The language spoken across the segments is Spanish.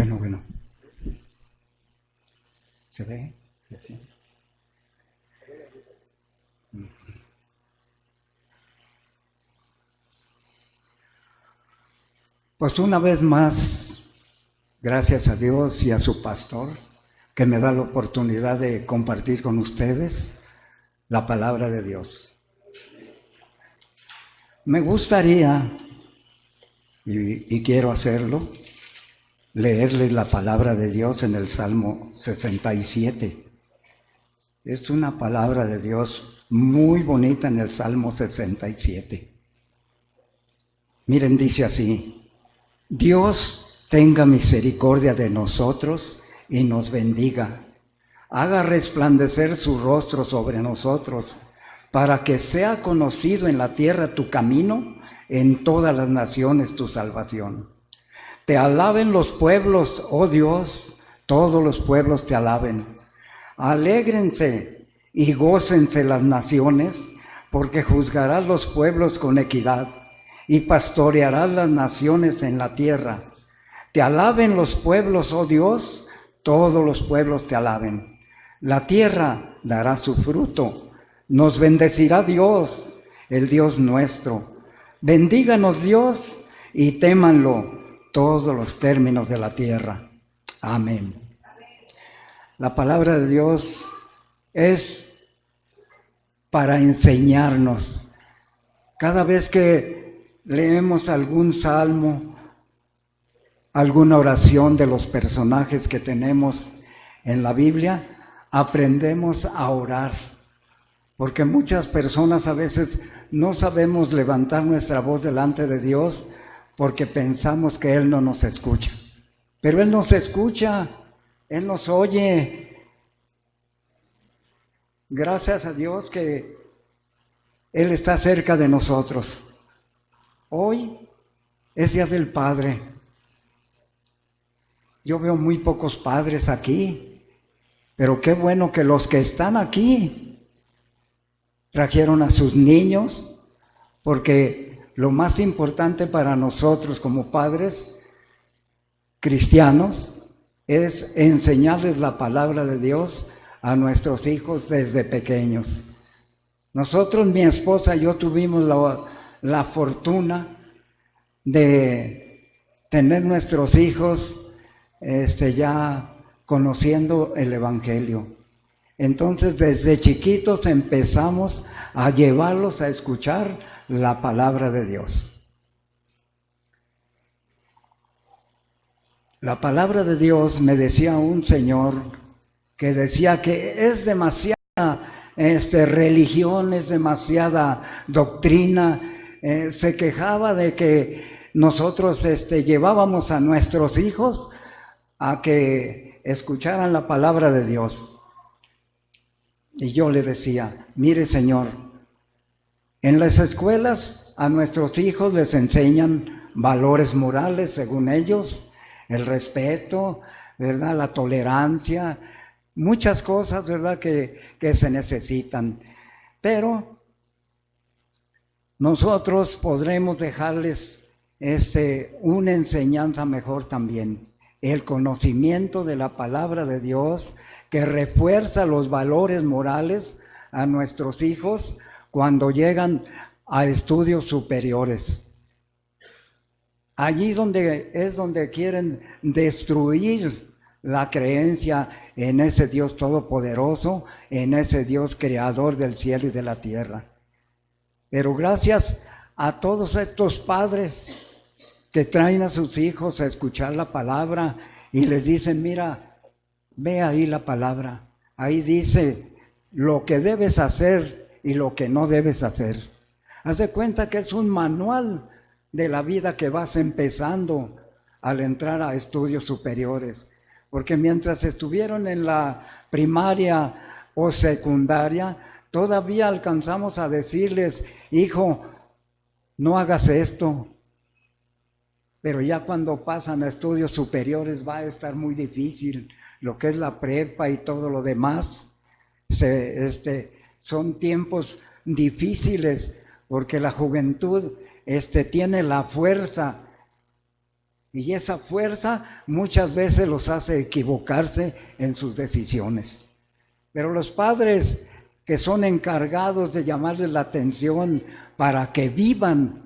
Bueno. ¿Se ve? Sí. Pues una vez más, gracias a Dios y a su pastor, que me da la oportunidad de compartir con ustedes la palabra de Dios. Me gustaría, y quiero hacerlo, leerles la palabra de Dios en el Salmo 67. Es una palabra de Dios muy bonita en el Salmo 67. Miren, dice así: Dios tenga misericordia de nosotros y nos bendiga. Haga resplandecer su rostro sobre nosotros, para que sea conocido en la tierra tu camino, en todas las naciones tu salvación. Te alaben los pueblos, oh Dios, todos los pueblos te alaben. Alégrense y gócense las naciones, porque juzgarás los pueblos con equidad y pastorearás las naciones en la tierra. Te alaben los pueblos, oh Dios, todos los pueblos te alaben. La tierra dará su fruto. Nos bendecirá Dios, el Dios nuestro. Bendíganos Dios y témanlo todos los términos de la tierra. Amén. La palabra de Dios es para enseñarnos. Cada vez que leemos algún salmo, alguna oración de los personajes que tenemos en la Biblia, aprendemos a orar. Porque muchas personas a veces no sabemos levantar nuestra voz delante de Dios porque pensamos que Él no nos escucha. Pero Él nos escucha, Él nos oye. Gracias a Dios que Él está cerca de nosotros. Hoy es Día del Padre. Yo veo muy pocos padres aquí, pero qué bueno que los que están aquí trajeron a sus niños, porque lo más importante para nosotros como padres cristianos es enseñarles la palabra de Dios a nuestros hijos desde pequeños. Nosotros, mi esposa y yo, tuvimos la fortuna de tener nuestros hijos ya conociendo el Evangelio. Entonces, desde chiquitos empezamos a llevarlos a escuchar la palabra de Dios. La palabra de Dios, me decía un señor que decía que es demasiada religión, es demasiada doctrina. Se quejaba de que nosotros llevábamos a nuestros hijos a que escucharan la palabra de Dios. Y yo le decía, mire señor, en las escuelas a nuestros hijos les enseñan valores morales según ellos, el respeto, ¿verdad?, la tolerancia, muchas cosas, ¿verdad?, que se necesitan. Pero nosotros podremos dejarles una enseñanza mejor también. El conocimiento de la palabra de Dios que refuerza los valores morales a nuestros hijos cuando llegan a estudios superiores. Allí es donde quieren destruir la creencia en ese Dios todopoderoso, en ese Dios creador del cielo y de la tierra. Pero gracias a todos estos padres que traen a sus hijos a escuchar la palabra y les dicen, mira, ve ahí la palabra, ahí dice lo que debes hacer y lo que no debes hacer. Haz de cuenta que es un manual de la vida que vas empezando al entrar a estudios superiores. Porque mientras estuvieron en la primaria o secundaria, todavía alcanzamos a decirles, hijo, no hagas esto. Pero ya cuando pasan a estudios superiores va a estar muy difícil. Lo que es la prepa y todo lo demás, son tiempos difíciles porque la juventud tiene la fuerza Y esa fuerza muchas veces los hace equivocarse en sus decisiones. Pero los padres que son encargados de llamarles la atención para que vivan,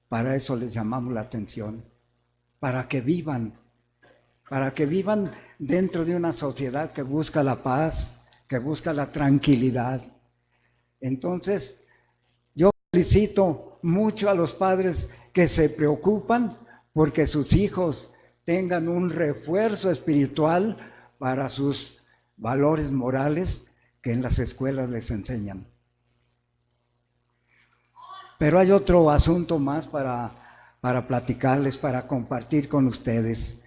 para eso les llamamos la atención, para que vivan dentro de una sociedad que busca la paz, que busca la tranquilidad. Entonces, yo felicito mucho a los padres que se preocupan porque sus hijos tengan un refuerzo espiritual para sus valores morales que en las escuelas les enseñan. Pero hay otro asunto más para platicarles, para compartir con ustedes.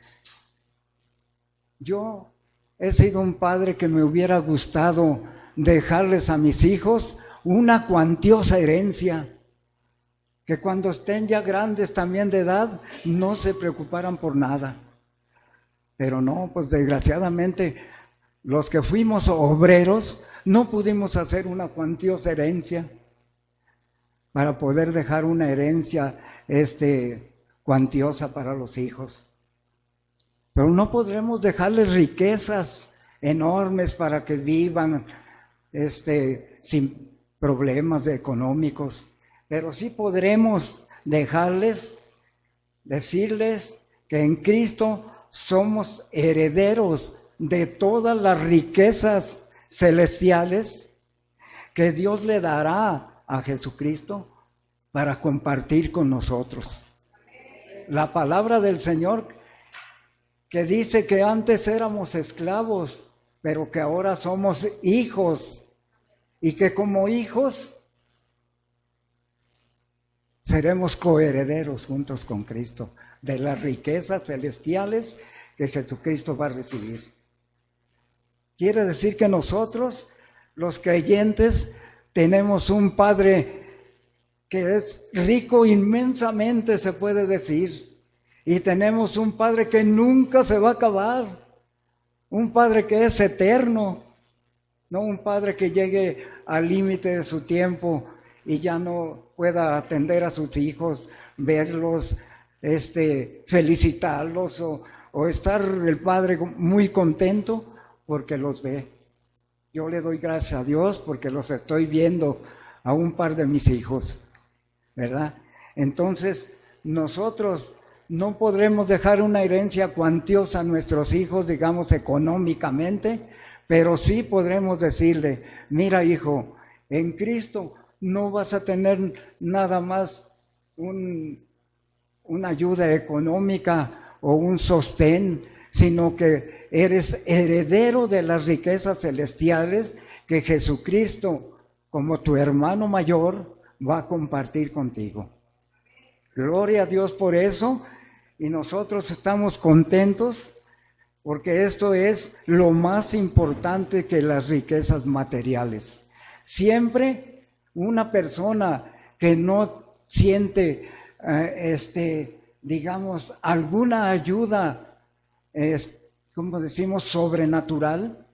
Yo he sido un padre que me hubiera gustado dejarles a mis hijos una cuantiosa herencia, que cuando estén ya grandes también de edad no se preocuparan por nada. Pero no, pues desgraciadamente los que fuimos obreros no pudimos hacer una cuantiosa herencia para poder dejar una herencia cuantiosa para los hijos. Pero no podremos dejarles riquezas enormes para que vivan sin problemas económicos, pero sí podremos decirles que en Cristo somos herederos de todas las riquezas celestiales que Dios le dará a Jesucristo para compartir con nosotros. La palabra del Señor que dice que antes éramos esclavos, pero que ahora somos hijos, y que como hijos seremos coherederos juntos con Cristo de las riquezas celestiales que Jesucristo va a recibir. Quiere decir que nosotros, los creyentes, tenemos un Padre que es rico inmensamente, se puede decir, y tenemos un Padre que nunca se va a acabar, un Padre que es eterno, no un Padre que llegue al límite de su tiempo y ya no pueda atender a sus hijos, verlos, felicitarlos o estar el Padre muy contento porque los ve. Yo le doy gracias a Dios porque los estoy viendo a un par de mis hijos, ¿verdad? Entonces, nosotros no podremos dejar una herencia cuantiosa a nuestros hijos, digamos, económicamente, pero sí podremos decirle, mira hijo, en Cristo no vas a tener nada más una ayuda económica o un sostén, sino que eres heredero de las riquezas celestiales que Jesucristo, como tu hermano mayor, va a compartir contigo. Gloria a Dios por eso, y nosotros estamos contentos porque esto es lo más importante que las riquezas materiales. Siempre una persona que no siente, digamos, alguna ayuda, como decimos, sobrenatural,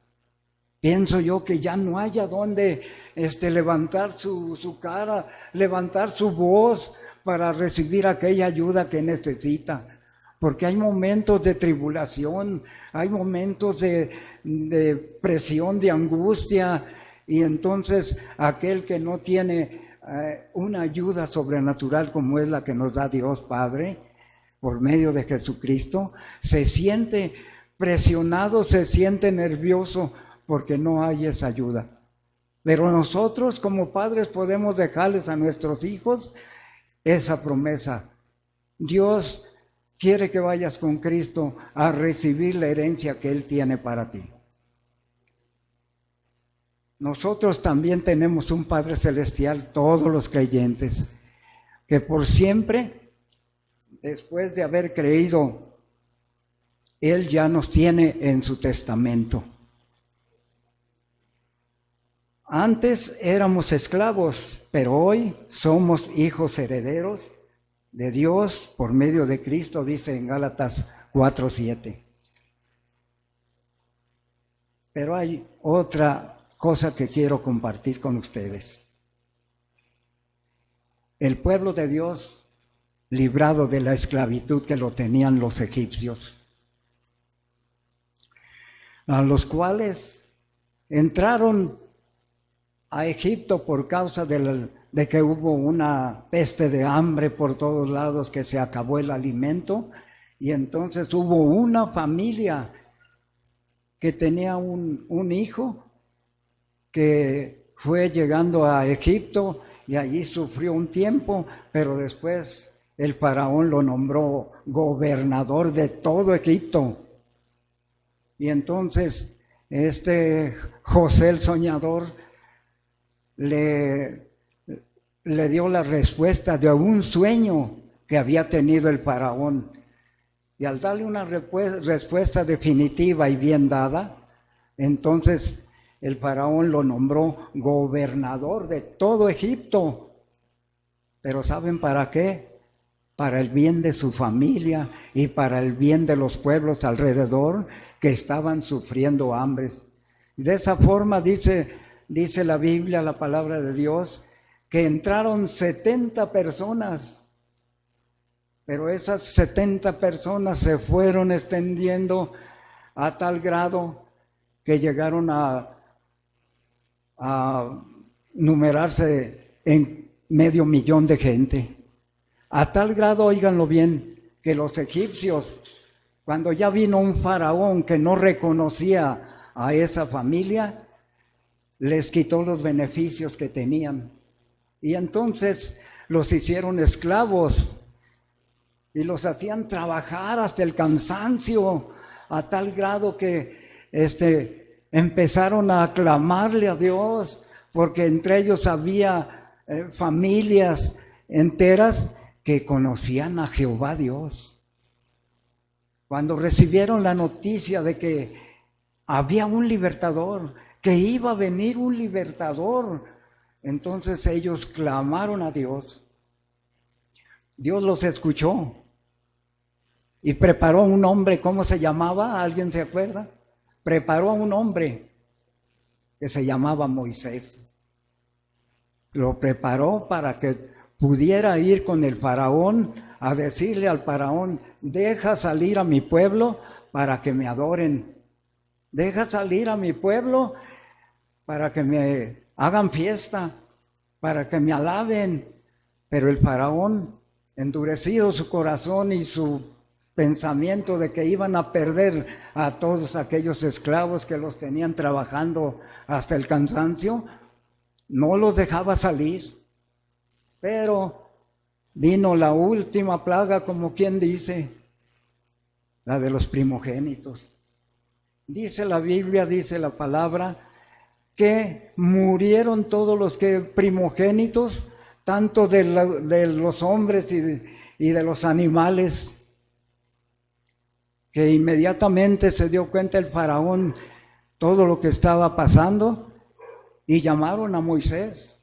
pienso yo que ya no haya dónde levantar su cara, levantar su voz para recibir aquella ayuda que necesita. Porque hay momentos de tribulación, hay momentos de presión, de angustia, y entonces aquel que no tiene una ayuda sobrenatural como es la que nos da Dios Padre, por medio de Jesucristo, se siente presionado, se siente nervioso porque no hay esa ayuda. Pero nosotros como padres podemos dejarles a nuestros hijos esa promesa. Dios quiere que vayas con Cristo a recibir la herencia que Él tiene para ti. Nosotros también tenemos un Padre Celestial, todos los creyentes, que por siempre, después de haber creído, Él ya nos tiene en su testamento. Antes éramos esclavos, pero hoy somos hijos herederos de Dios por medio de Cristo, dice en Gálatas 4:7. Pero hay otra cosa que quiero compartir con ustedes. El pueblo de Dios librado de la esclavitud que lo tenían los egipcios, a los cuales entraron a Egipto por causa de que hubo una peste de hambre por todos lados, que se acabó el alimento, y entonces hubo una familia que tenía un hijo que fue llegando a Egipto y allí sufrió un tiempo, pero después el faraón lo nombró gobernador de todo Egipto. Y entonces José el soñador le dio la respuesta de un sueño que había tenido el faraón. Y al darle una respuesta definitiva y bien dada, entonces el faraón lo nombró gobernador de todo Egipto. Pero ¿saben para qué? Para el bien de su familia y para el bien de los pueblos alrededor que estaban sufriendo hambres. De esa forma dice la Biblia, la palabra de Dios, que entraron 70 personas. Pero esas 70 personas se fueron extendiendo a tal grado que llegaron a numerarse en 500,000 de gente. A tal grado, óiganlo bien, que los egipcios, cuando ya vino un faraón que no reconocía a esa familia, les quitó los beneficios que tenían. Y entonces los hicieron esclavos y los hacían trabajar hasta el cansancio, a tal grado que empezaron a clamarle a Dios, porque entre ellos había familias enteras que conocían a Jehová Dios. Cuando recibieron la noticia de que había un libertador, que iba a venir un libertador, entonces ellos clamaron a Dios. Dios los escuchó y preparó un hombre. ¿Cómo se llamaba? ¿Alguien se acuerda? Preparó a un hombre que se llamaba Moisés. Lo preparó para que pudiera ir con el faraón a decirle al faraón: deja salir a mi pueblo para que me adoren. Deja salir a mi pueblo para que me hagan fiesta, para que me alaben. Pero el faraón, endurecido su corazón y su pensamiento de que iban a perder a todos aquellos esclavos que los tenían trabajando hasta el cansancio, no los dejaba salir. Pero vino la última plaga, como quien dice, la de los primogénitos. Dice la Biblia, dice la palabra, que murieron todos los primogénitos, tanto de los hombres y de los animales, que inmediatamente se dio cuenta el faraón todo lo que estaba pasando, y llamaron a Moisés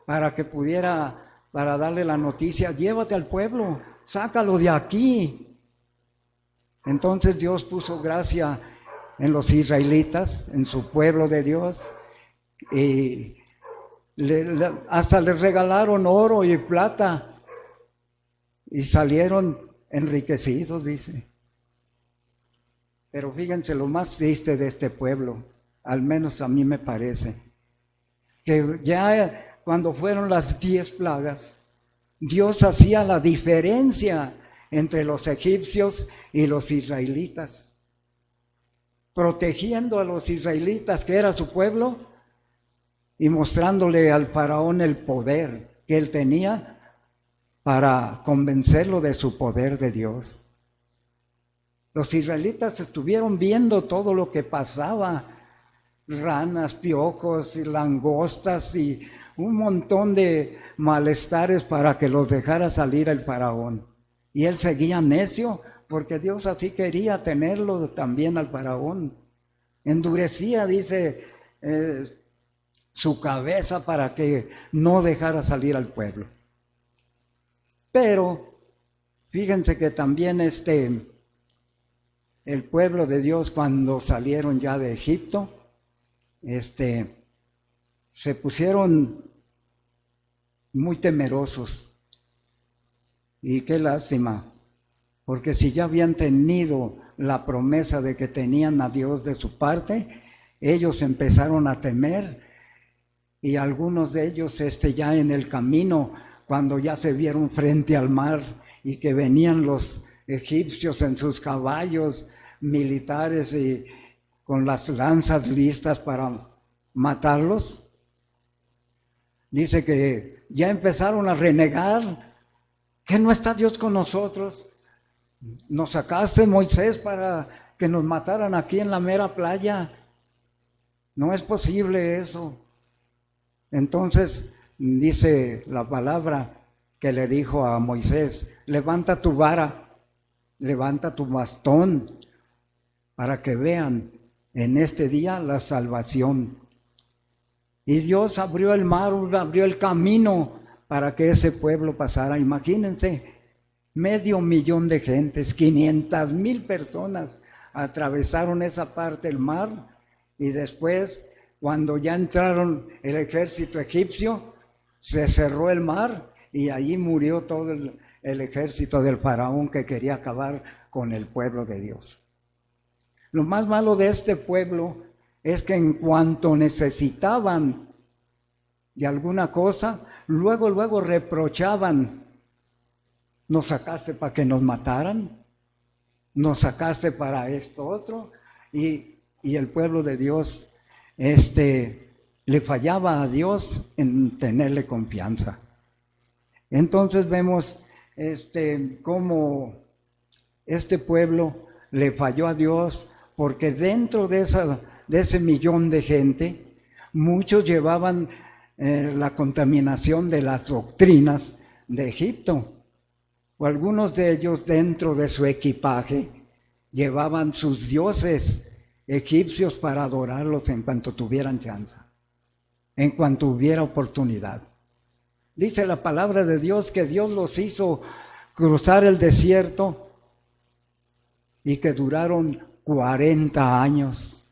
para que para darle la noticia: llévate al pueblo, sácalo de aquí. Entonces Dios puso gracia en los israelitas, en su pueblo de Dios, y hasta les regalaron oro y plata, y salieron enriquecidos, dice. Pero fíjense lo más triste de este pueblo, al menos a mí me parece, que ya cuando fueron las 10 plagas, Dios hacía la diferencia entre los egipcios y los israelitas, protegiendo a los israelitas, que era su pueblo, y mostrándole al faraón el poder que él tenía para convencerlo de su poder de Dios. Los israelitas estuvieron viendo todo lo que pasaba: ranas, piojos y langostas y un montón de malestares para que los dejara salir el faraón. Y él seguía necio, porque Dios así quería tenerlo también al faraón. Endurecía, dice, su cabeza para que no dejara salir al pueblo. Pero fíjense que también el pueblo de Dios, cuando salieron ya de Egipto, se pusieron muy temerosos. Y qué lástima, porque si ya habían tenido la promesa de que tenían a Dios de su parte, ellos empezaron a temer, y algunos de ellos ya en el camino, cuando ya se vieron frente al mar y que venían los egipcios en sus caballos militares y con las lanzas listas para matarlos, dice que ya empezaron a renegar, que no está Dios con nosotros. Nos sacaste, Moisés, para que nos mataran aquí en la mera playa. No es posible eso. Entonces dice la palabra que le dijo a Moisés: levanta tu vara, levanta tu bastón, para que vean en este día la salvación. Y Dios abrió el mar, abrió el camino para que ese pueblo pasara. Imagínense, 500,000 de gentes, 500,000 personas atravesaron esa parte del mar, y después, cuando ya entraron el ejército egipcio, se cerró el mar y allí murió todo el ejército del faraón que quería acabar con el pueblo de Dios. Lo más malo de este pueblo es que en cuanto necesitaban de alguna cosa, luego reprochaban: nos sacaste para que nos mataran, nos sacaste para esto otro, y el pueblo de Dios le fallaba a Dios en tenerle confianza. Entonces vemos cómo este pueblo le falló a Dios, porque dentro de ese 1,000,000 de gente, muchos llevaban la contaminación de las doctrinas de Egipto, o algunos de ellos dentro de su equipaje llevaban sus dioses egipcios para adorarlos en cuanto tuvieran chance, en cuanto hubiera oportunidad. Dice la palabra de Dios que Dios los hizo cruzar el desierto y que duraron 40 años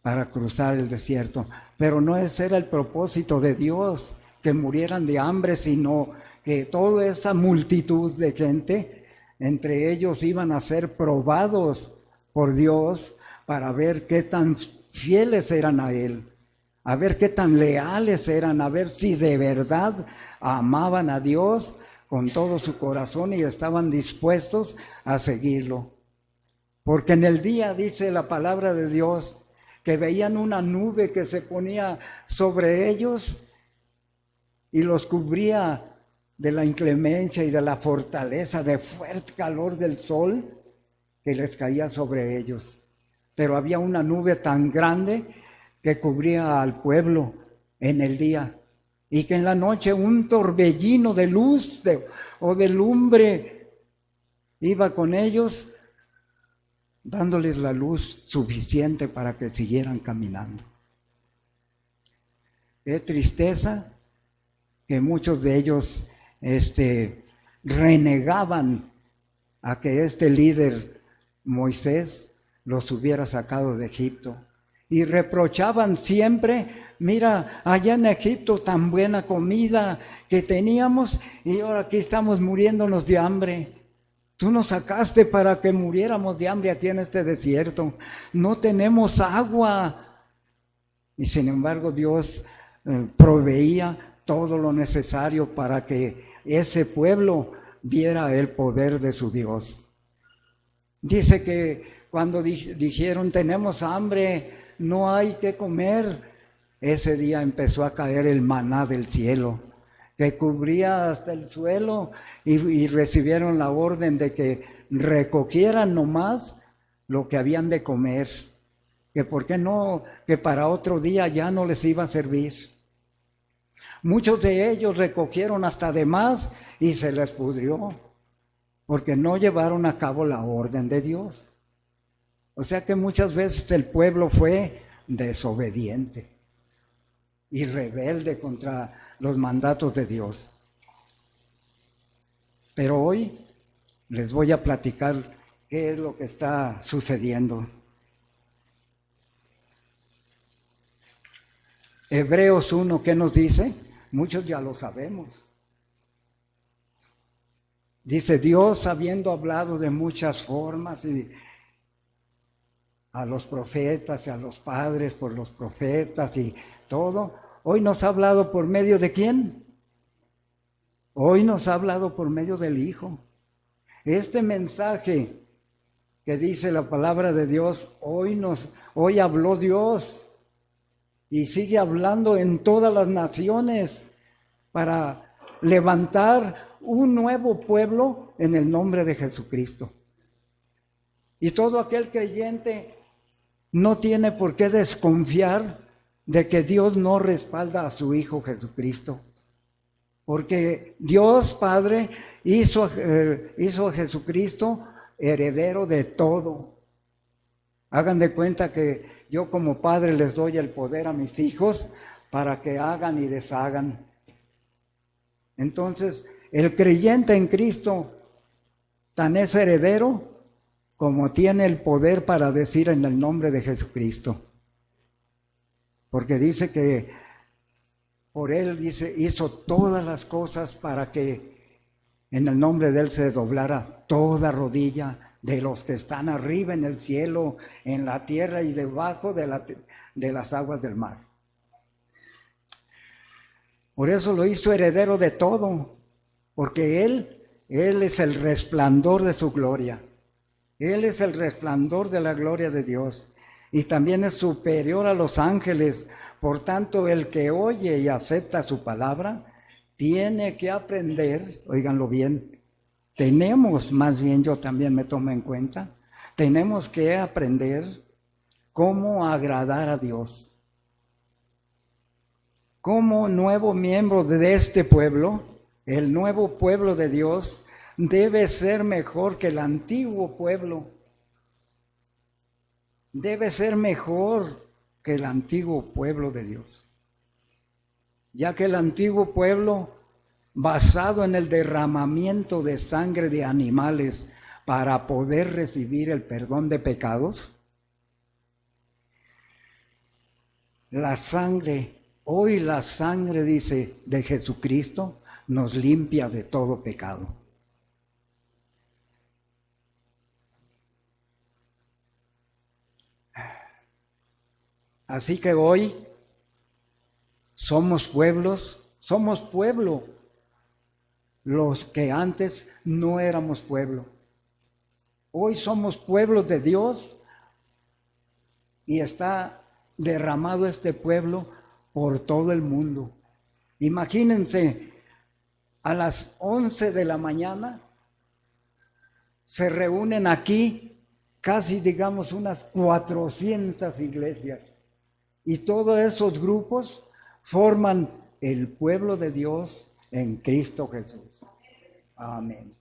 para cruzar el desierto. Pero no ese era el propósito de Dios, que murieran de hambre, sino que toda esa multitud de gente, entre ellos iban a ser probados por Dios para ver qué tan fieles eran a Él, a ver qué tan leales eran, a ver si de verdad amaban a Dios con todo su corazón y estaban dispuestos a seguirlo. Porque en el día, dice la palabra de Dios, que veían una nube que se ponía sobre ellos y los cubría de la inclemencia y de la fortaleza, de fuerte calor del sol que les caía sobre ellos. Pero había una nube tan grande que cubría al pueblo en el día, y que en la noche un torbellino de luz o de lumbre iba con ellos, dándoles la luz suficiente para que siguieran caminando. Qué tristeza que muchos de ellos renegaban a que este líder Moisés los hubiera sacado de Egipto, y reprochaban siempre: mira, allá en Egipto tan buena comida que teníamos y ahora aquí estamos muriéndonos de hambre. Tú nos sacaste para que muriéramos de hambre aquí en este desierto. No tenemos agua. Y sin embargo Dios proveía todo lo necesario para que ese pueblo viera el poder de su Dios. Dice que cuando dijeron: tenemos hambre, no hay que comer, ese día empezó a caer el maná del cielo, que cubría hasta el suelo, y recibieron la orden de que recogieran nomás lo que habían de comer, que por qué no, que para otro día ya no les iba a servir. Muchos de ellos recogieron hasta de más y se les pudrió, porque no llevaron a cabo la orden de Dios. O sea que muchas veces el pueblo fue desobediente y rebelde contra los mandatos de Dios. Pero hoy les voy a platicar qué es lo que está sucediendo. Hebreos 1, ¿qué nos dice? Muchos ya lo sabemos. Dice Dios, habiendo hablado de muchas formas y a los profetas y a los padres por los profetas y todo, hoy nos ha hablado por medio de ¿quién? Hoy nos ha hablado por medio del Hijo. Este mensaje que dice la palabra de Dios, hoy habló Dios y sigue hablando en todas las naciones para levantar un nuevo pueblo en el nombre de Jesucristo. Y todo aquel creyente no tiene por qué desconfiar de que Dios no respalda a su Hijo Jesucristo. Porque Dios Padre hizo a Jesucristo heredero de todo. Hagan de cuenta que yo como padre les doy el poder a mis hijos para que hagan y deshagan. Entonces, el creyente en Cristo tan es heredero como tiene el poder para decir en el nombre de Jesucristo. Porque dice que por Él hizo todas las cosas para que en el nombre de Él se doblara toda rodilla de los que están arriba en el cielo, en la tierra y debajo de las aguas del mar. Por eso lo hizo heredero de todo, porque Él es el resplandor de su gloria. Él es el resplandor de la gloria de Dios y también es superior a los ángeles. Por tanto, el que oye y acepta su palabra tiene que aprender, óiganlo bien, yo también me tomo en cuenta, tenemos que aprender cómo agradar a Dios. Como nuevo miembro de este pueblo, el nuevo pueblo de Dios debe ser mejor que el antiguo pueblo. Debe ser mejor que el antiguo pueblo de Dios. Ya que el antiguo pueblo, basado en el derramamiento de sangre de animales para poder recibir el perdón de pecados, hoy la sangre, dice, de Jesucristo nos limpia de todo pecado. Así que hoy somos pueblo, los que antes no éramos pueblo. Hoy somos pueblos de Dios y está derramado este pueblo por todo el mundo. Imagínense, a las 11 de la mañana se reúnen aquí casi, digamos, unas 400 iglesias. Y todos esos grupos forman el pueblo de Dios en Cristo Jesús. Amén.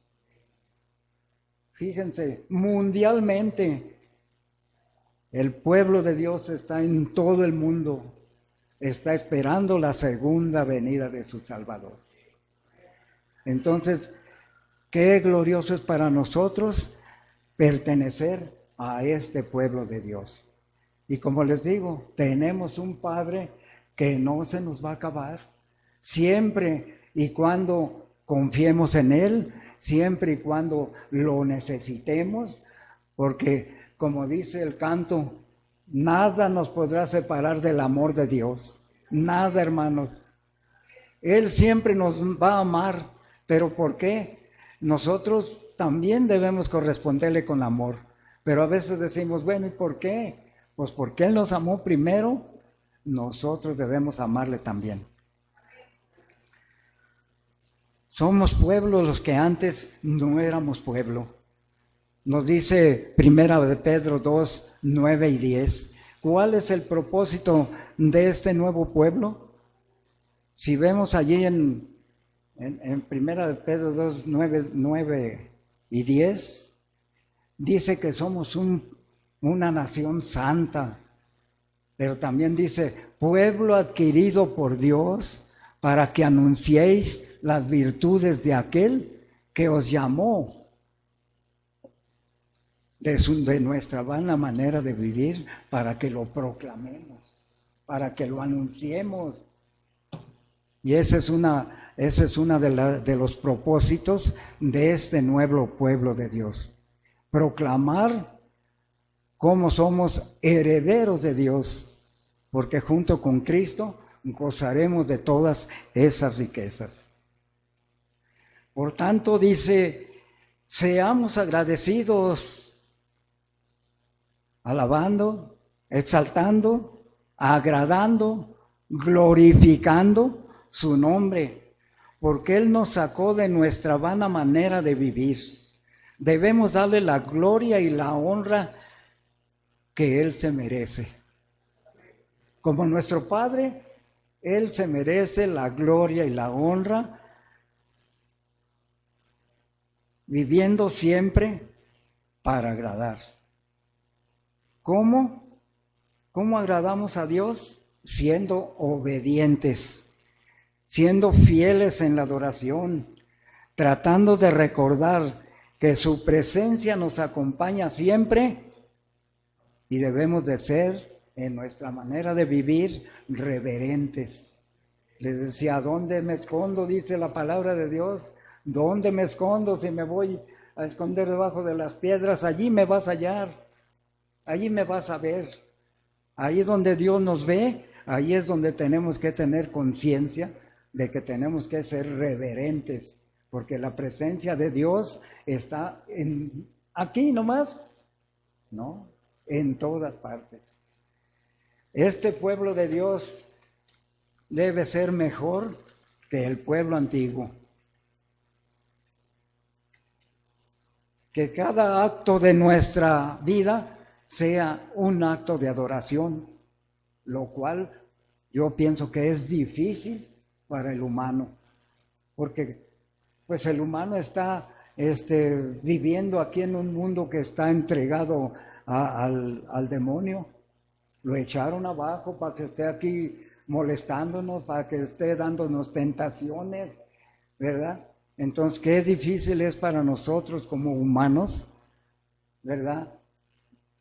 Fíjense, mundialmente el pueblo de Dios está en todo el mundo. Está esperando la segunda venida de su Salvador. Entonces, qué glorioso es para nosotros pertenecer a este pueblo de Dios. Y como les digo, tenemos un Padre que no se nos va a acabar, siempre y cuando confiemos en Él, siempre y cuando lo necesitemos, porque como dice el canto, nada nos podrá separar del amor de Dios, nada, hermanos. Él siempre nos va a amar, pero ¿por qué? Nosotros también debemos corresponderle con amor, pero a veces decimos, bueno, ¿y por qué? Pues porque Él nos amó primero, nosotros debemos amarle también. Somos pueblo los que antes no éramos pueblo. Nos dice Primera de Pedro 2, 9 y 10. ¿Cuál es el propósito de este nuevo pueblo? Si vemos allí en Primera de Pedro 2, 9 y 10, dice que somos una nación santa, pero también dice, pueblo adquirido por Dios para que anunciéis las virtudes de aquel que os llamó de nuestra vana manera de vivir, para que lo proclamemos, para que lo anunciemos. Y ese es una de los propósitos de este nuevo pueblo de Dios. Proclamar cómo somos herederos de Dios, porque junto con Cristo gozaremos de todas esas riquezas. Por tanto, dice, seamos agradecidos, alabando, exaltando, agradando, glorificando su nombre, porque Él nos sacó de nuestra vana manera de vivir. Debemos darle la gloria y la honra que Él se merece. Como nuestro Padre, Él se merece la gloria y la honra, viviendo siempre para agradar. ¿Cómo? ¿Cómo agradamos a Dios? Siendo obedientes, siendo fieles en la adoración, tratando de recordar que su presencia nos acompaña siempre y debemos de ser, en nuestra manera de vivir, reverentes. Les decía, ¿dónde me escondo? Dice la palabra de Dios. ¿Dónde me escondo? Si me voy a esconder debajo de las piedras, allí me vas a hallar, allí me vas a ver. Ahí donde Dios nos ve, ahí es donde tenemos que tener conciencia de que tenemos que ser reverentes, porque la presencia de Dios está aquí nomás, ¿no? En todas partes. Este pueblo de Dios debe ser mejor que el pueblo antiguo. Que cada acto de nuestra vida sea un acto de adoración, lo cual yo pienso que es difícil para el humano, porque pues el humano está viviendo aquí en un mundo que está entregado al demonio. Lo echaron abajo para que esté aquí molestándonos, para que esté dándonos tentaciones, ¿verdad? Entonces, qué difícil es para nosotros como humanos, ¿verdad?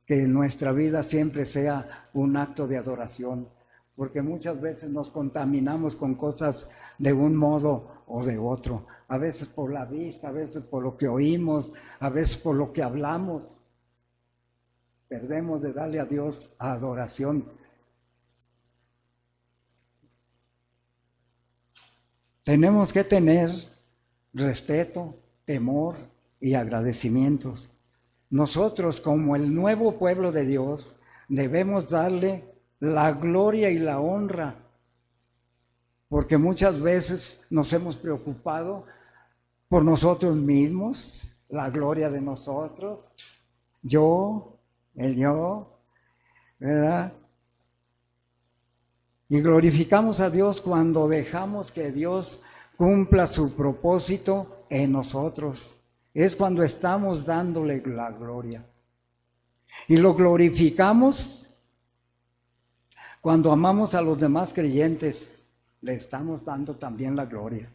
Que nuestra vida siempre sea un acto de adoración, porque muchas veces nos contaminamos con cosas de un modo o de otro, a veces por la vista, a veces por lo que oímos, a veces por lo que hablamos. Perdemos de darle a Dios adoración. Tenemos que tener respeto, temor y agradecimientos. Nosotros, como el nuevo pueblo de Dios, debemos darle la gloria y la honra, porque muchas veces nos hemos preocupado por nosotros mismos, la gloria de nosotros, el yo, ¿verdad? Y glorificamos a Dios cuando dejamos que Dios cumpla su propósito en nosotros. Es cuando estamos dándole la gloria. Y lo glorificamos cuando amamos a los demás creyentes. Le estamos dando también la gloria.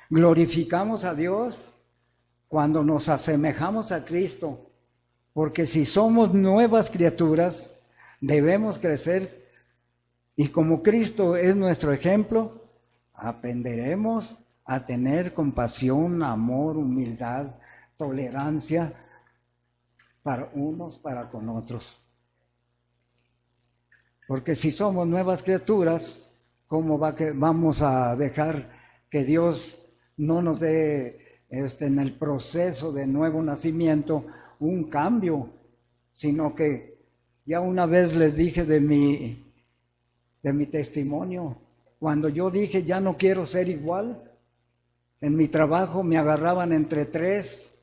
Glorificamos a Dios cuando nos asemejamos a Cristo. Porque si somos nuevas criaturas, debemos crecer. Y como Cristo es nuestro ejemplo, aprenderemos a tener compasión, amor, humildad, tolerancia para unos para con otros. Porque si somos nuevas criaturas, ¿cómo vamos a dejar que Dios no nos dé en el proceso de nuevo nacimiento un cambio? Sino que ya una vez les dije de mi testimonio, cuando yo dije ya no quiero ser igual, en mi trabajo me agarraban entre tres,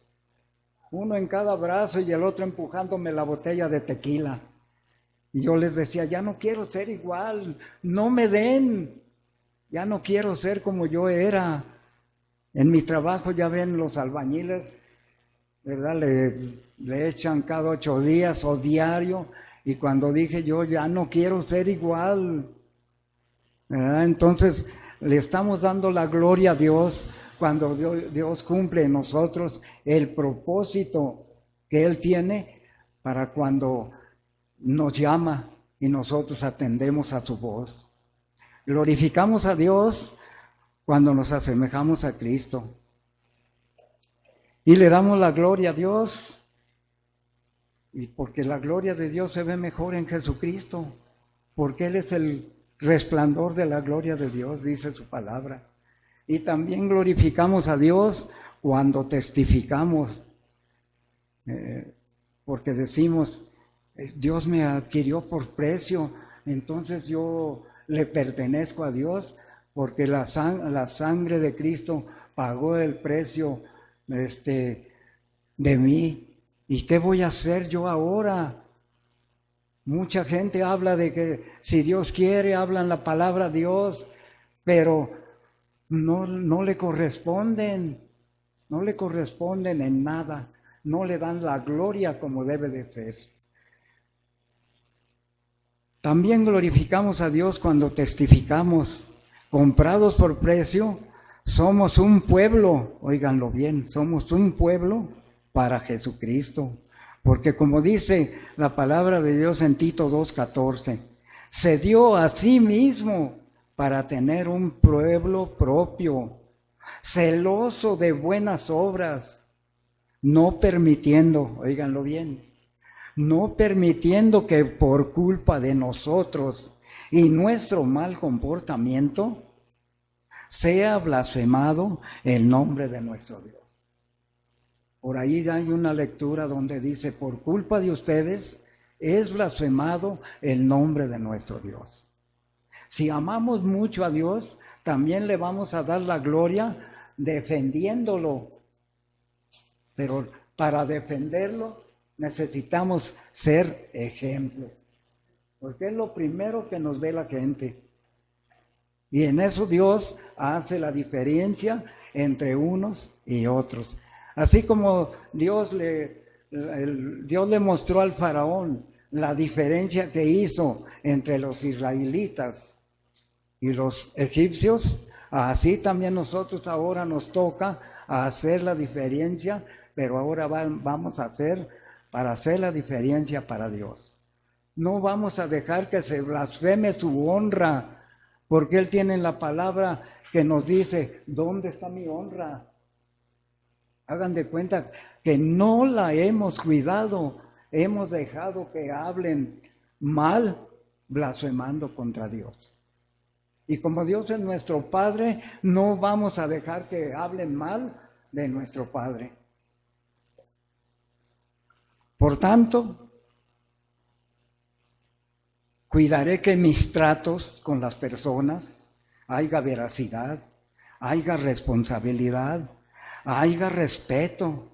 uno en cada brazo y el otro empujándome la botella de tequila. Y yo les decía, ya no quiero ser igual, no me den, ya no quiero ser como yo era. En mi trabajo ya ven los albañiles, ¿verdad? Le echan cada 8 días o diario, y cuando dije yo ya no quiero ser igual, ¿verdad? Entonces le estamos dando la gloria a Dios cuando Dios cumple en nosotros el propósito que Él tiene para cuando nos llama y nosotros atendemos a su voz. Glorificamos a Dios cuando nos asemejamos a Cristo. Y le damos la gloria a Dios. Y porque la gloria de Dios se ve mejor en Jesucristo. Porque Él es el resplandor de la gloria de Dios, dice su palabra. Y también glorificamos a Dios cuando testificamos. Porque decimos, Dios me adquirió por precio, entonces yo le pertenezco a Dios, porque la sangre de Cristo pagó el precio de mí. ¿Y qué voy a hacer yo ahora? Mucha gente habla de que si Dios quiere, hablan la palabra Dios, pero no le corresponden en nada, no le dan la gloria como debe de ser. También glorificamos a Dios cuando testificamos, comprados por precio, somos un pueblo, óiganlo bien, somos un pueblo para Jesucristo. Porque como dice la palabra de Dios en Tito 2:14, se dio a sí mismo para tener un pueblo propio, celoso de buenas obras, no permitiendo, óiganlo bien, no permitiendo que por culpa de nosotros y nuestro mal comportamiento sea blasfemado el nombre de nuestro Dios. Por ahí hay una lectura donde dice, por culpa de ustedes es blasfemado el nombre de nuestro Dios. Si amamos mucho a Dios, también le vamos a dar la gloria defendiéndolo. Pero para defenderlo necesitamos ser ejemplo, porque es lo primero que nos ve la gente. Y en eso Dios hace la diferencia entre unos y otros. Así como Dios le mostró al faraón la diferencia que hizo entre los israelitas y los egipcios, así también nosotros ahora nos toca hacer la diferencia, pero ahora vamos a para hacer la diferencia para Dios. No vamos a dejar que se blasfeme su honra, porque Él tiene la palabra que nos dice, ¿dónde está mi honra? Hagan de cuenta que no la hemos cuidado, hemos dejado que hablen mal, blasfemando contra Dios. Y como Dios es nuestro Padre, no vamos a dejar que hablen mal de nuestro Padre. Por tanto, cuidaré que mis tratos con las personas haya veracidad, haya responsabilidad, haya respeto.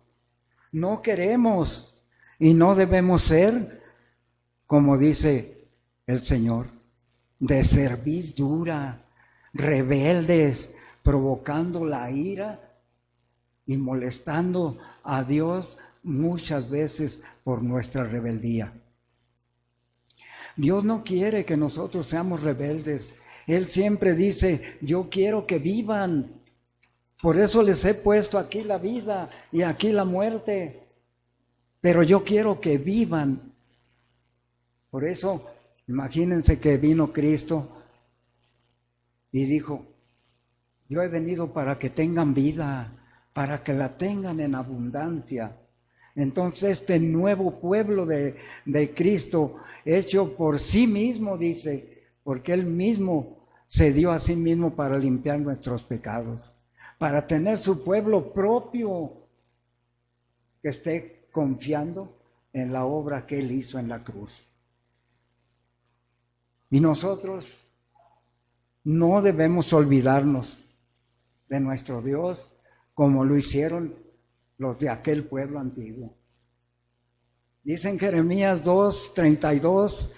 No queremos y no debemos ser, como dice el Señor, de cerviz dura, rebeldes, provocando la ira y molestando a Dios muchas veces por nuestra rebeldía. Dios no quiere que nosotros seamos rebeldes. Él siempre dice, yo quiero que vivan. Por eso les he puesto aquí la vida y aquí la muerte. Pero yo quiero que vivan. Por eso, imagínense que vino Cristo y dijo, yo he venido para que tengan vida, para que la tengan en abundancia. Entonces este nuevo pueblo de Cristo, hecho por sí mismo, dice, porque Él mismo se dio a sí mismo para limpiar nuestros pecados, para tener su pueblo propio que esté confiando en la obra que Él hizo en la cruz. Y nosotros no debemos olvidarnos de nuestro Dios como lo hicieron los de aquel pueblo antiguo. Dice en Jeremías 2:32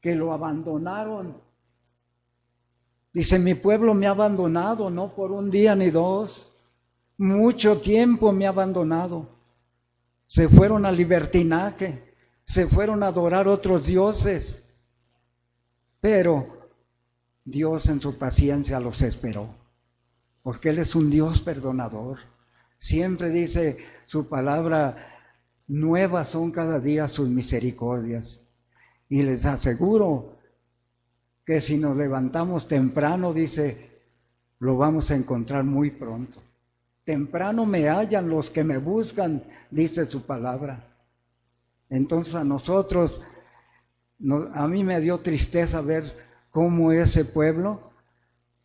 que lo abandonaron. Dice, mi pueblo me ha abandonado, no por un día ni dos, mucho tiempo me ha abandonado. Se fueron al libertinaje, se fueron a adorar otros dioses, pero Dios en su paciencia los esperó, porque Él es un Dios perdonador. Siempre dice su palabra, nuevas son cada día sus misericordias. Y les aseguro que si nos levantamos temprano, dice, lo vamos a encontrar muy pronto. Temprano me hallan los que me buscan, dice su palabra. Entonces a nosotros, a mí me dio tristeza ver cómo ese pueblo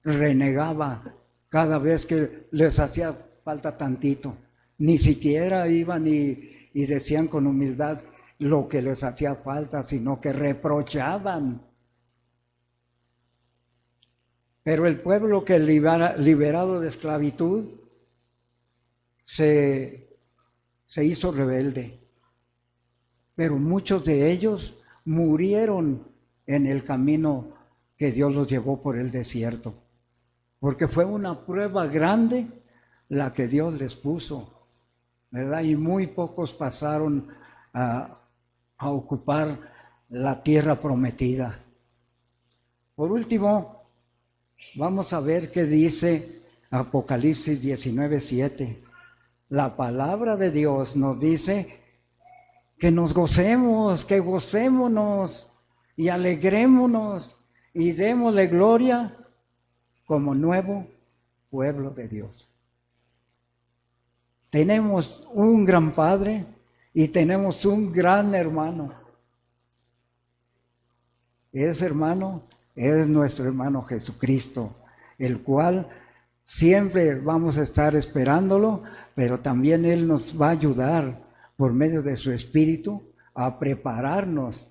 renegaba cada vez que les hacía falta tantito. Ni siquiera iban y decían con humildad lo que les hacía falta, sino que reprochaban. Pero el pueblo que liberado de esclavitud se hizo rebelde. Pero muchos de ellos murieron en el camino que Dios los llevó por el desierto. Porque fue una prueba grande la que Dios les puso, ¿verdad? Y muy pocos pasaron a ocupar la tierra prometida. Por último, vamos a ver qué dice Apocalipsis 19:7. La palabra de Dios nos dice que nos gocemos, que gocémonos y alegrémonos y démosle gloria como nuevo pueblo de Dios. Tenemos un gran Padre y tenemos un gran hermano. Ese hermano es nuestro hermano Jesucristo, el cual siempre vamos a estar esperándolo, pero también Él nos va a ayudar por medio de su Espíritu a prepararnos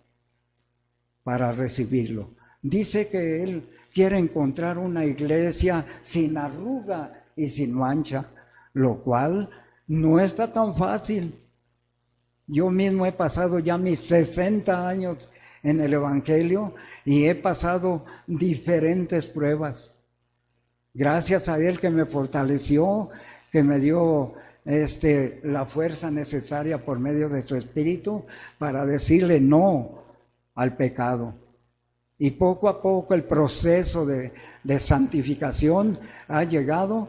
para recibirlo. Dice que Él quiere encontrar una iglesia sin arruga y sin mancha, lo cual no está tan fácil. Yo mismo he pasado ya mis 60 años en el Evangelio y he pasado diferentes pruebas. Gracias a Él que me fortaleció, que me dio la fuerza necesaria por medio de su Espíritu para decirle no al pecado. Y poco a poco el proceso de santificación ha llegado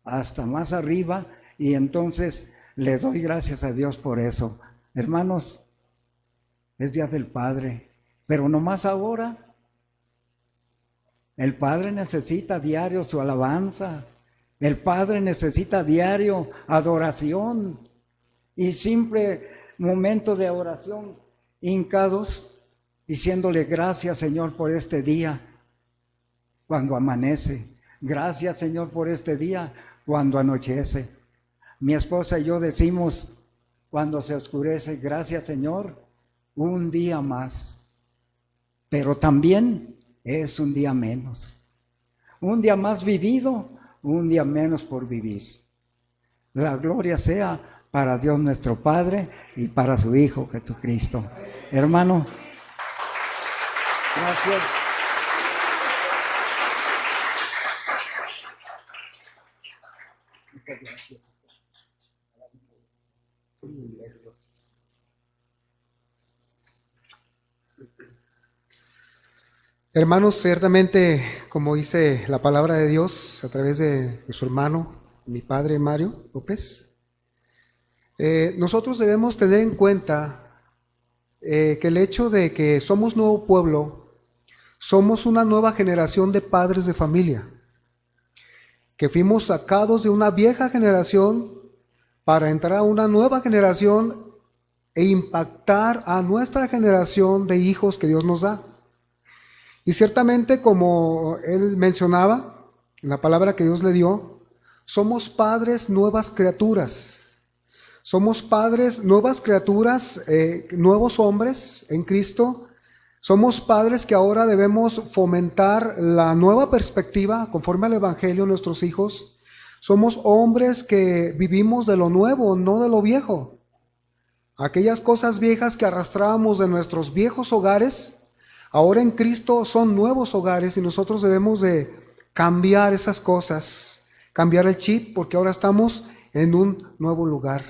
hasta más arriba y entonces le doy gracias a Dios por eso. Hermanos, es Día del Padre, pero no más ahora. El Padre necesita diario su alabanza. El Padre necesita diario adoración y simple momento de oración hincados, diciéndole gracias, Señor, por este día cuando amanece. Gracias, Señor, por este día cuando anochece. Mi esposa y yo decimos cuando se oscurece, gracias, Señor, un día más. Pero también es un día menos. Un día más vivido, un día menos por vivir. La gloria sea para Dios nuestro Padre y para su Hijo Jesucristo. Hermano, gracias. Muchas gracias. Hermanos, ciertamente, como dice la palabra de Dios a través de su hermano, mi padre Mario López, nosotros debemos tener en cuenta que el hecho de que somos nuevo pueblo, somos una nueva generación de padres de familia, que fuimos sacados de una vieja generación para entrar a una nueva generación e impactar a nuestra generación de hijos que Dios nos da. Y ciertamente, como él mencionaba, en la palabra que Dios le dio, somos padres nuevas criaturas. Somos padres nuevas criaturas, nuevos hombres en Cristo. Somos padres que ahora debemos fomentar la nueva perspectiva conforme al Evangelio en nuestros hijos. Somos hombres que vivimos de lo nuevo, no de lo viejo. Aquellas cosas viejas que arrastrábamos de nuestros viejos hogares, ahora en Cristo son nuevos hogares y nosotros debemos de cambiar esas cosas, cambiar el chip, porque ahora estamos en un nuevo lugar.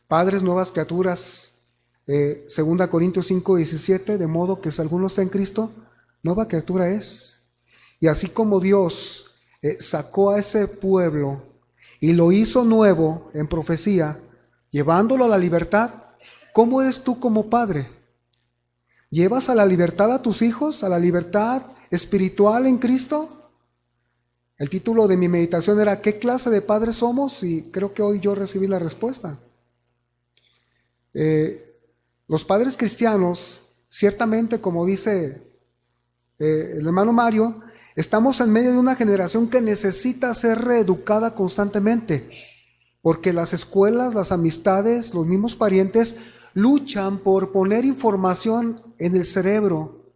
Padres, nuevas criaturas, 2 Corintios 5:17, de modo que si alguno está en Cristo, nueva criatura es. Y así como Dios sacó a ese pueblo y lo hizo nuevo en profecía, llevándolo a la libertad, ¿cómo eres tú como padre? ¿Llevas a la libertad a tus hijos, a la libertad espiritual en Cristo? El título de mi meditación era ¿qué clase de padres somos? Y creo que hoy yo recibí la respuesta. Los padres cristianos, ciertamente, como dice el hermano Mario, estamos en medio de una generación que necesita ser reeducada constantemente, porque las escuelas, las amistades, los mismos parientes luchan por poner información en el cerebro,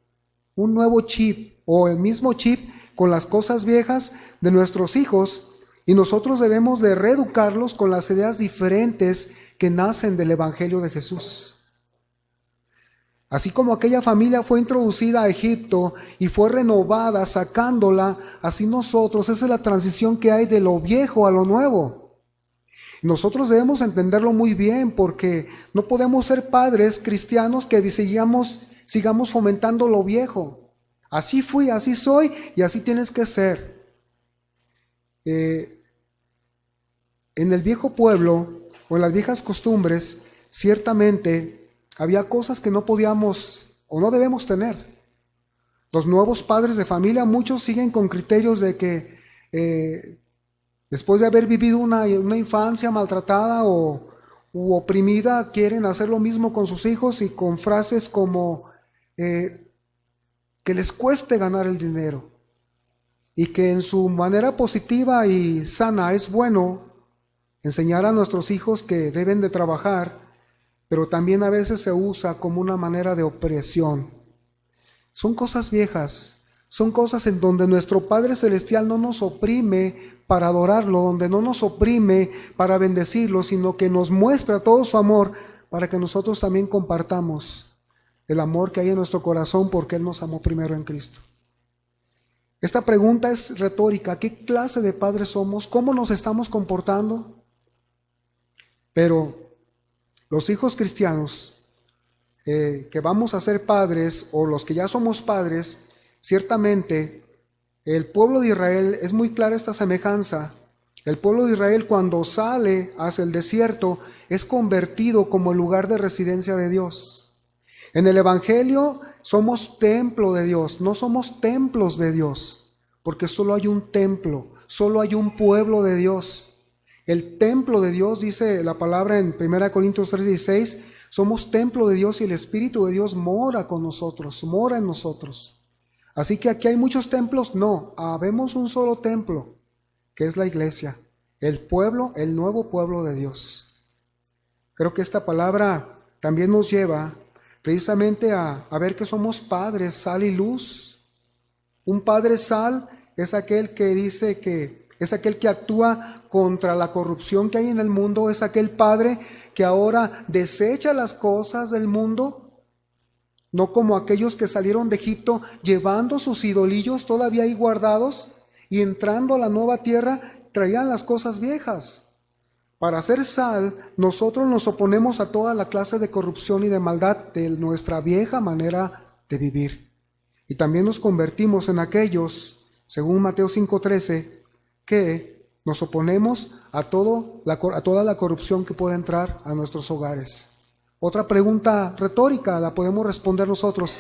un nuevo chip o el mismo chip con las cosas viejas de nuestros hijos, y nosotros debemos de reeducarlos con las ideas diferentes que nacen del Evangelio de Jesús. Así como aquella familia fue introducida a Egipto y fue renovada sacándola, así nosotros, esa es la transición que hay de lo viejo a lo nuevo. Nosotros debemos entenderlo muy bien porque no podemos ser padres cristianos que sigamos fomentando lo viejo. Así fui, así soy y así tienes que ser. En el viejo pueblo o en las viejas costumbres, ciertamente había cosas que no podíamos o no debemos tener. Los nuevos padres de familia, muchos siguen con criterios de que después de haber vivido una infancia maltratada u oprimida, quieren hacer lo mismo con sus hijos y con frases como que les cueste ganar el dinero y que en su manera positiva y sana es bueno enseñar a nuestros hijos que deben de trabajar, pero también a veces se usa como una manera de opresión. Son cosas viejas, son cosas en donde nuestro Padre Celestial no nos oprime para adorarlo, donde no nos oprime para bendecirlo, sino que nos muestra todo su amor para que nosotros también compartamos el amor que hay en nuestro corazón porque Él nos amó primero en Cristo. Esta pregunta es retórica. ¿Qué clase de padres somos? ¿Cómo nos estamos comportando? Pero los hijos cristianos que vamos a ser padres o los que ya somos padres, ciertamente el pueblo de Israel, es muy clara esta semejanza. El pueblo de Israel cuando sale hacia el desierto es convertido como el lugar de residencia de Dios. En el Evangelio somos templo de Dios, no somos templos de Dios, porque solo hay un templo, solo hay un pueblo de Dios. El templo de Dios, dice la palabra en 1 Corintios 3:16, somos templo de Dios y el Espíritu de Dios mora con nosotros, mora en nosotros. Así que aquí hay muchos templos, no, habemos un solo templo, que es la iglesia, el pueblo, el nuevo pueblo de Dios. Creo que esta palabra también nos lleva precisamente a ver que somos padres, sal y luz. Un padre sal es aquel que dice que es aquel que actúa contra la corrupción que hay en el mundo, es aquel padre que ahora desecha las cosas del mundo, no como aquellos que salieron de Egipto llevando sus idolillos todavía ahí guardados y entrando a la nueva tierra traían las cosas viejas. Para hacer sal, nosotros nos oponemos a toda la clase de corrupción y de maldad de nuestra vieja manera de vivir. Y también nos convertimos en aquellos, según Mateo 5:13, que nos oponemos a toda la corrupción que pueda entrar a nuestros hogares. Otra pregunta retórica la podemos responder nosotros.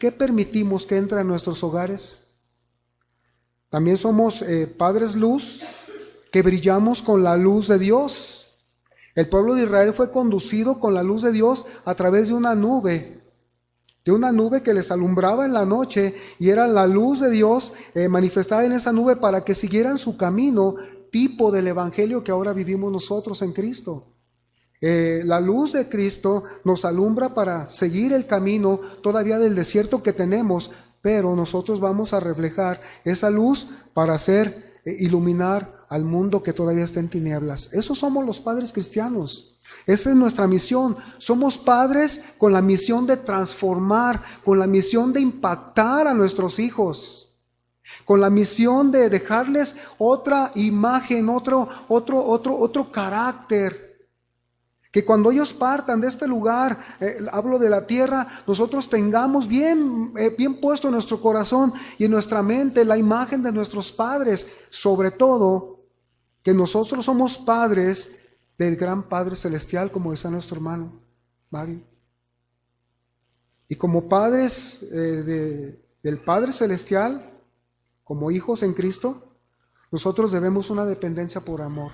¿Qué permitimos que entre a nuestros hogares? También somos padres luz, que brillamos con la luz de Dios. El pueblo de Israel fue conducido con la luz de Dios a través de una nube que les alumbraba en la noche, y era la luz de Dios manifestada en esa nube para que siguieran su camino, tipo del evangelio que ahora vivimos nosotros en Cristo. La luz de Cristo nos alumbra para seguir el camino todavía del desierto que tenemos, pero nosotros vamos a reflejar esa luz para hacer iluminar al mundo que todavía está en tinieblas. Esos somos los padres cristianos. Esa es nuestra misión. Somos padres con la misión de transformar, con la misión de impactar a nuestros hijos, con la misión de dejarles otra imagen, otro carácter. Que cuando ellos partan de este lugar, hablo de la tierra, nosotros tengamos bien puesto en nuestro corazón y en nuestra mente la imagen de nuestros padres. Sobre todo, que nosotros somos padres del gran Padre Celestial, como decía nuestro hermano Mario. Y como padres del Padre Celestial, como hijos en Cristo, nosotros debemos una dependencia por amor.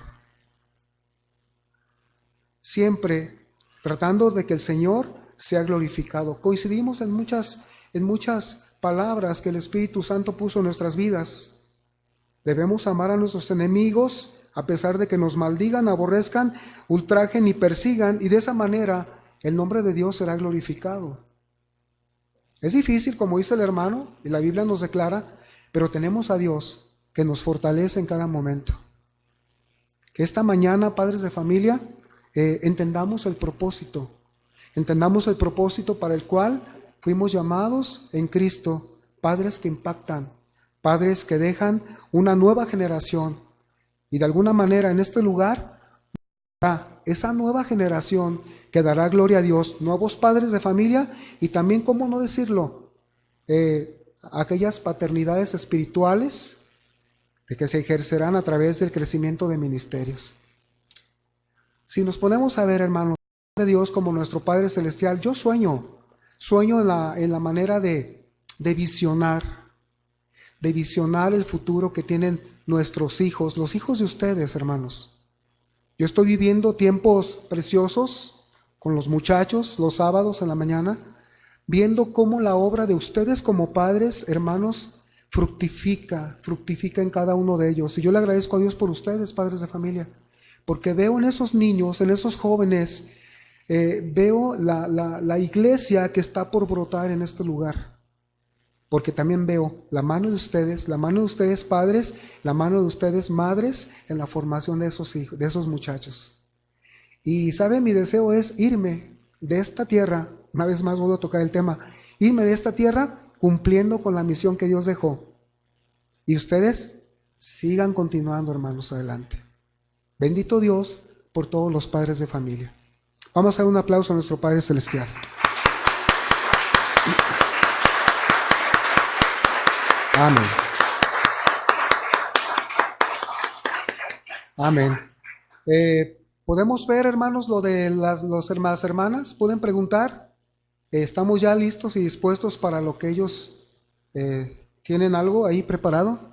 Siempre tratando de que el Señor sea glorificado. Coincidimos en muchas palabras que el Espíritu Santo puso en nuestras vidas. Debemos amar a nuestros enemigos, a pesar de que nos maldigan, aborrezcan, ultrajen y persigan, y de esa manera el nombre de Dios será glorificado. Es difícil, como dice el hermano, y la Biblia nos declara, pero tenemos a Dios que nos fortalece en cada momento. Que esta mañana, padres de familia, entendamos el propósito para el cual fuimos llamados en Cristo, padres que impactan, padres que dejan una nueva generación, y de alguna manera en este lugar, esa nueva generación que dará gloria a Dios, nuevos padres de familia, y también, ¿cómo no decirlo?, aquellas paternidades espirituales de que se ejercerán a través del crecimiento de ministerios. Si nos ponemos a ver, hermanos, de Dios como nuestro Padre Celestial, yo sueño en la manera de visionar el futuro que tienen nuestros hijos, los hijos de ustedes, hermanos. Yo estoy viviendo tiempos preciosos con los muchachos, los sábados en la mañana, viendo cómo la obra de ustedes como padres, hermanos, fructifica en cada uno de ellos. Y yo le agradezco a Dios por ustedes, padres de familia, porque veo en esos niños, en esos jóvenes, veo la iglesia que está por brotar en este lugar. Porque también veo la mano de ustedes padres, la mano de ustedes madres en la formación de esos hijos, de esos muchachos. Y sabe, mi deseo es irme de esta tierra, una vez más vuelvo a tocar el tema, irme de esta tierra cumpliendo con la misión que Dios dejó. Y ustedes sigan continuando, hermanos, adelante. Bendito Dios por todos los padres de familia. Vamos a dar un aplauso a nuestro Padre Celestial. Amén. Amén. Podemos ver, hermanos, lo de las hermanas. Pueden preguntar. Estamos ya listos y dispuestos para lo que ellos tienen algo ahí preparado.